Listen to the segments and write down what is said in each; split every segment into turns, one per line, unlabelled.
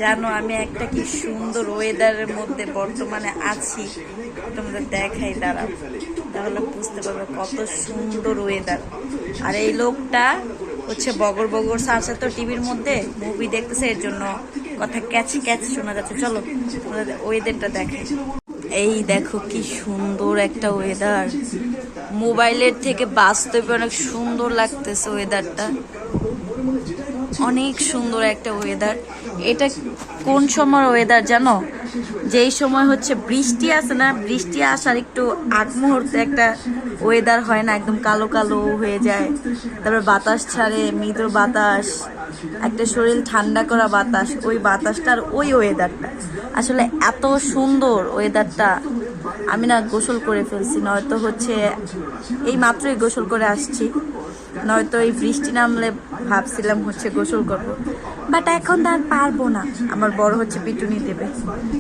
জানো আমি একটা কি সুন্দর ওয়েদারের মধ্যে বর্তমানে আছি, তোমাদের দেখাই দাঁড়াও, তাহলে বুঝতে পারবে কত সুন্দর ওয়েদার। আর এই লোকটা হচ্ছে বগর বগর সারছে তো টিভির মধ্যে মুভি দেখতেছে, এর জন্য কথা ক্যাচ ক্যাচ শোনা যাচ্ছে। চলো ওয়েদারটা দেখাই। এই দেখো কি সুন্দর একটা ওয়েদার, মোবাইলের থেকে বাস্তবে অনেক সুন্দর লাগতেছে ওয়েদারটা, অনেক সুন্দর একটা ওয়েদার। এটা কোন সময় ওয়েদার জানো? যেই সময় হচ্ছে বৃষ্টি আসে না, বৃষ্টি আসার একটু আগ মুহূর্তে একটা ওয়েদার হয় না, একদম কালো কালো হয়ে যায়, তারপর বাতাস ছাড়ে, মৃদু বাতাস, একটা শরীর ঠান্ডা করা বাতাস, ওই বাতাসটার ওই ওয়েদারটা আসলে এত সুন্দর ওয়েদারটা। আমি না গোসল করে ফেলছি, নয়তো হচ্ছে এই মাত্রই গোসল করে আসছি, নয়তো এই বৃষ্টি নামলে ভাবছিলাম হচ্ছে গোসল করব, বাট এখন আর পারবো না, আমার বড় হচ্ছে পিটুনি দেবে।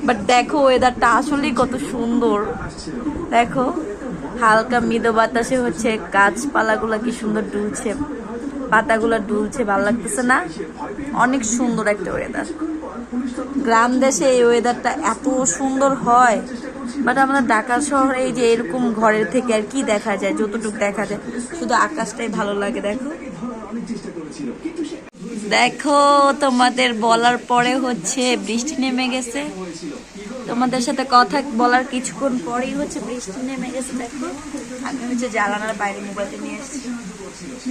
বাট দেখো ওয়েদারটা আসলেই কত সুন্দর, দেখো হালকা মৃদু বাতাসে হচ্ছে গাছপালাগুলো কি সুন্দর দুলছে, পাতাগুলো দুলছে, ভালো লাগতেছে না? অনেক সুন্দর একটা ওয়েদার। গ্রাম দেশে এই ওয়েদারটা এত সুন্দর হয়, বাট আমাদের ঢাকা শহরে এই যে এরকম ঘরের থেকে আর কি দেখা যায়, যতটুকু দেখা যায় শুধু আকাশটাই ভালো লাগে। দেখো দেখো তোমাদের বলার পরে হচ্ছে বৃষ্টি নেমে গেছে, তোমাদের সাথে কথা বলার কিছুক্ষণ পরেই হচ্ছে বৃষ্টি নেমে গেছে। দেখো আমি হচ্ছে জানালার বাইরে মোবাইলটা নিয়ে এসেছি,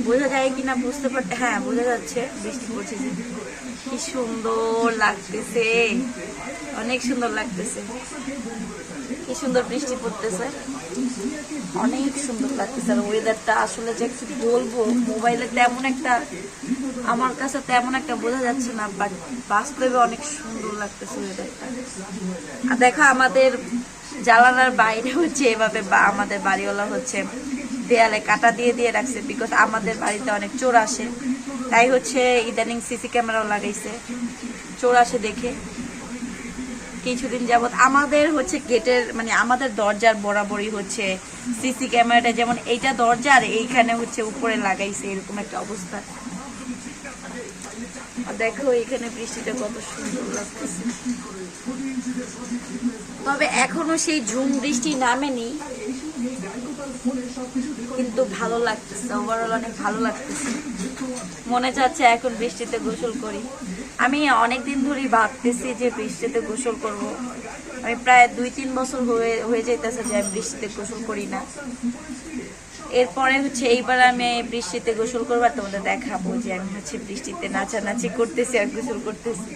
বোঝা যায় কিনা বুঝতে পারতে, হ্যাঁ বোঝা যাচ্ছে বৃষ্টি পড়ছে। কি সুন্দর লাগতেছে, অনেক সুন্দর লাগতেছে, কি সুন্দর বৃষ্টি পড়তেছে, অনেক সুন্দর লাগতেছে। আর ওয়েদারটা আসলে যে কি বলবো, মোবাইলে তেমন একটা, আমার কাছে তেমন একটা বোঝা যাচ্ছে না, বাট বাস্তবে অনেক সুন্দর লাগতেছে ওয়েদারটা। আর দেখো আমাদের জানালার বাইরে হচ্ছে এভাবে, বা আমাদের বাড়িওয়ালা হচ্ছে দেয়ালে কাটা দিয়ে দিয়ে রাখছে, বিকজ আমাদের বাড়িতে অনেক চোর আসে, তাই হচ্ছে ইদানিং সিসি ক্যামেরাও লাগাইছে, চোর আসে দেখে। কিছুদিন যাবত আমাদের হচ্ছে গেটের মানে আমাদের দরজার বরাবরই হচ্ছে সিসি ক্যামেরাটা, যেমন এইটা দরজা আর এইখানে হচ্ছে উপরে লাগাইছে, এরকম একটা অবস্থা। দেখো এখানে বৃষ্টিটা কত সুন্দর লাগতেছে, তবে এখনো সেই ঝুম বৃষ্টি নামেনি, কিন্তু ভালো লাগতেছে, ওভারঅল অনেক ভালো লাগতেছে। মনে চাচ্ছে এখন বৃষ্টিতে গোসল করি। আমি অনেকদিন ধরেই ভাবতেছি যে বৃষ্টিতে গোসল করব, আমি প্রায় 2-3 বছর হয়ে যাইতেছে যে আমি বৃষ্টিতে গোসল করি না। এরপরে হচ্ছে এইবার আমি বৃষ্টিতে গোসল করবো, আর তোমাদের দেখাবো যে আমি হচ্ছে বৃষ্টিতে নাচানাচি করতেছি আর গোসল করতেছি।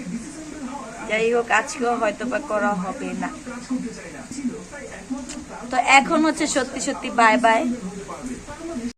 যাই হোক আজকেও হয়তো বা করা হবে না। তো এখন হচ্ছে সত্যি সত্যি বাই বাই।